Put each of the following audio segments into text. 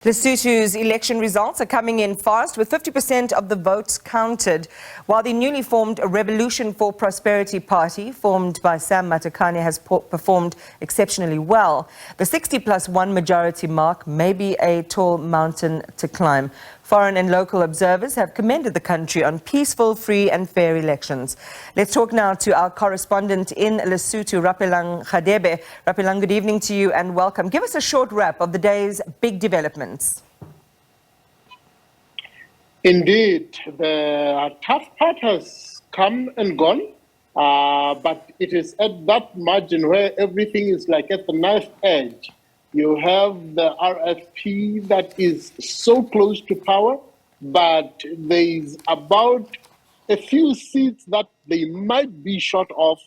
Lesotho's election results are coming in fast, with 50% of the votes counted, while the newly formed Revolution for Prosperity Party, formed by Sam Matekane, has performed exceptionally well. The 60+1 majority mark may be a tall mountain to climb. Foreign and local observers have commended the country on peaceful, free and fair elections. Let's talk now to our correspondent in Lesotho, Rapelang Radebe. Rapelang, good evening to you and welcome. Give us a short wrap of the day's big developments. Indeed, the tough part has come and gone, but it is at that margin where everything is like at the knife edge. You have the RFP that is so close to power, but there's about a few seats that they might be short of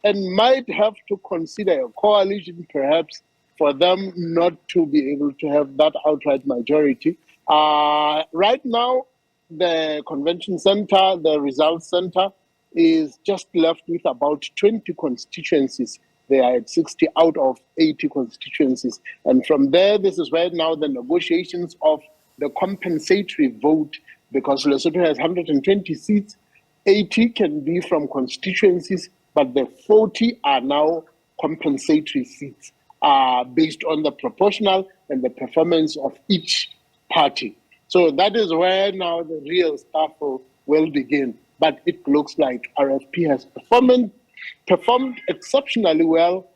and might have to consider a coalition perhaps for them not to be able to have that outright majority. Right now, the convention center, the results center, is just left with about 20 constituencies. They are at 60 out of 80 constituencies. And from there, this is where now the negotiations of the compensatory vote, because Lesotho has 120 seats, 80 can be from constituencies, but the 40 are now compensatory seats based on the proportional and the performance of each party. So that is where now the real stuff will begin. But it looks like RFP has performed exceptionally well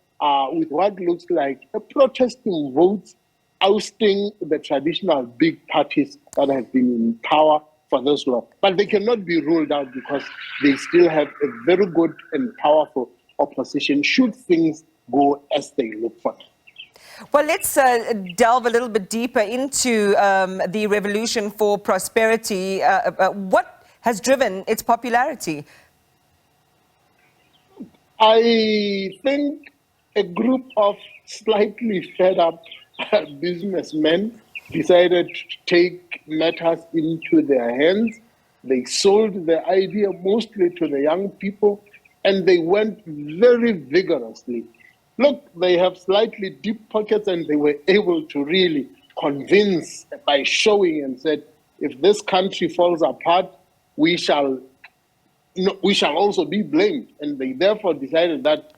with what looks like a protesting vote, ousting the traditional big parties that have been in power for this long. But they cannot be ruled out because they still have a very good and powerful opposition should things go as they look for. Well, let's delve a little bit deeper into the Revolution for Prosperity. What has driven its popularity? I think a group of slightly fed up businessmen decided to take matters into their hands. They sold the idea mostly to the young people, and they went very vigorously. Look, they have slightly deep pockets, and they were able to really convince by showing and said, if this country falls apart, we shall also be blamed. And they therefore decided that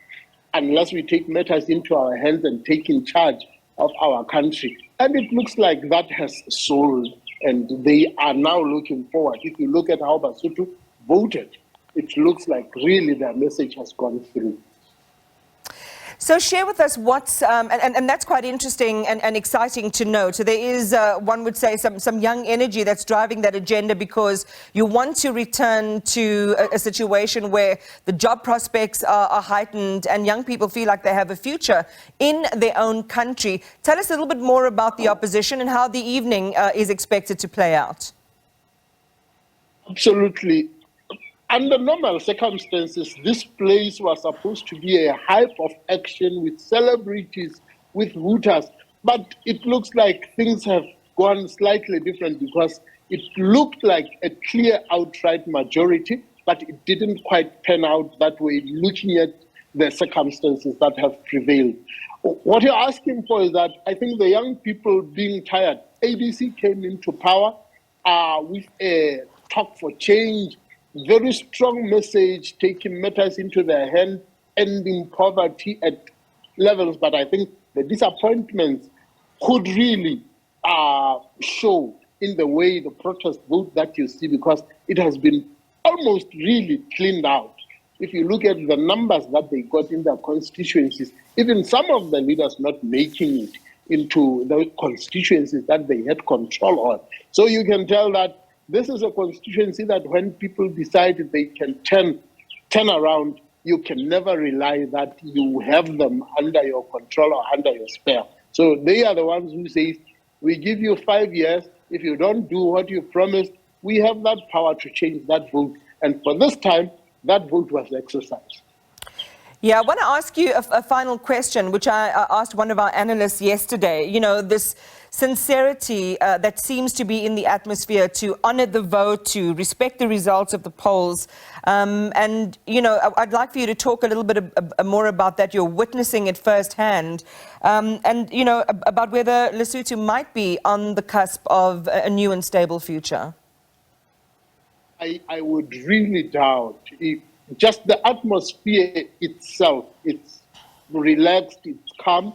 unless we take matters into our hands and take in charge of our country, and it looks like that has sold, and they are now looking forward. If you look at how Lesotho voted, it looks like really their message has gone through. So share with us what's, and that's quite interesting and exciting to know. So there is, one would say, some young energy that's driving that agenda because you want to return to a situation where the job prospects are heightened and young people feel like they have a future in their own country. Tell us a little bit more about the opposition and how the evening is expected to play out. Absolutely. Under normal circumstances, this place was supposed to be a hype of action with celebrities, with voters, but it looks like things have gone slightly different because it looked like a clear outright majority, but it didn't quite pan out that way, looking at the circumstances that have prevailed. What you're asking for is that I think the young people being tired, SABC came into power with a talk for change, very strong message, taking matters into their hand, ending poverty at levels. But I think the disappointments could really show in the way the protest vote that you see, because it has been almost really cleaned out. If you look at the numbers that they got in their constituencies, even some of the leaders not making it into the constituencies that they had control on. So you can tell that this is a constituency that when people decide they can turn around, you can never rely that you have them under your control or under your spell. So they are the ones who say, we give you 5 years. If you don't do what you promised, we have that power to change that vote. And for this time, that vote was exercised. Yeah, I want to ask you a final question, which I asked one of our analysts yesterday. You know, this sincerity that seems to be in the atmosphere to honor the vote, to respect the results of the polls. And, you know, I'd like for you to talk a little bit more about that. You're witnessing it firsthand. And, you know, about whether Lesotho might be on the cusp of a new and stable future. I would really doubt if just the atmosphere itself, it's relaxed, it's calm.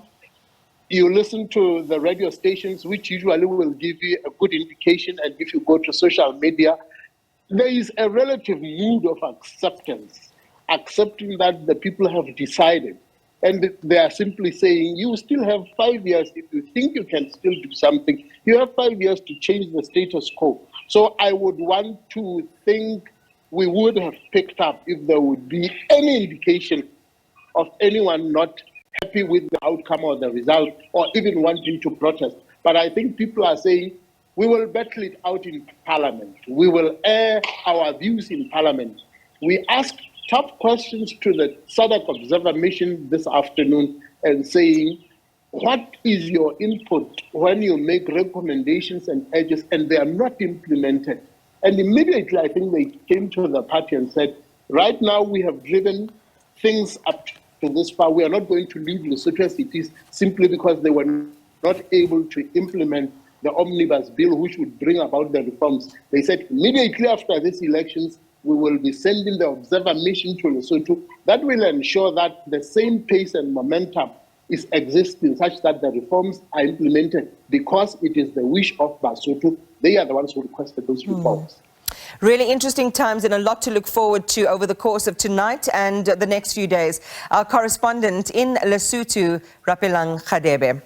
You listen to the radio stations, which usually will give you a good indication, and if you go to social media, there is a relative mood of acceptance, accepting that the people have decided. And they are simply saying, you still have 5 years. If you think you can still do something, you have 5 years to change the status quo. So I would want to think we would have picked up if there would be any indication of anyone not happy with the outcome or the result, or even wanting to protest. But I think people are saying, we will battle it out in Parliament. We will air our views in Parliament. We asked tough questions to the SADC Observer Mission this afternoon and saying, what is your input when you make recommendations and urges and they are not implemented? And immediately, I think they came to the party and said, right now we have driven things up to this far. We are not going to leave Lesotho as it is simply because they were not able to implement the omnibus bill, which would bring about the reforms. They said immediately after these elections, we will be sending the observer mission to Lesotho. That will ensure that the same pace and momentum is existing such that the reforms are implemented because it is the wish of Basotho. They are the ones who requested those reforms. Really interesting times and a lot to look forward to over the course of tonight and the next few days. Our correspondent in Lesotho, Rapelang Radebe.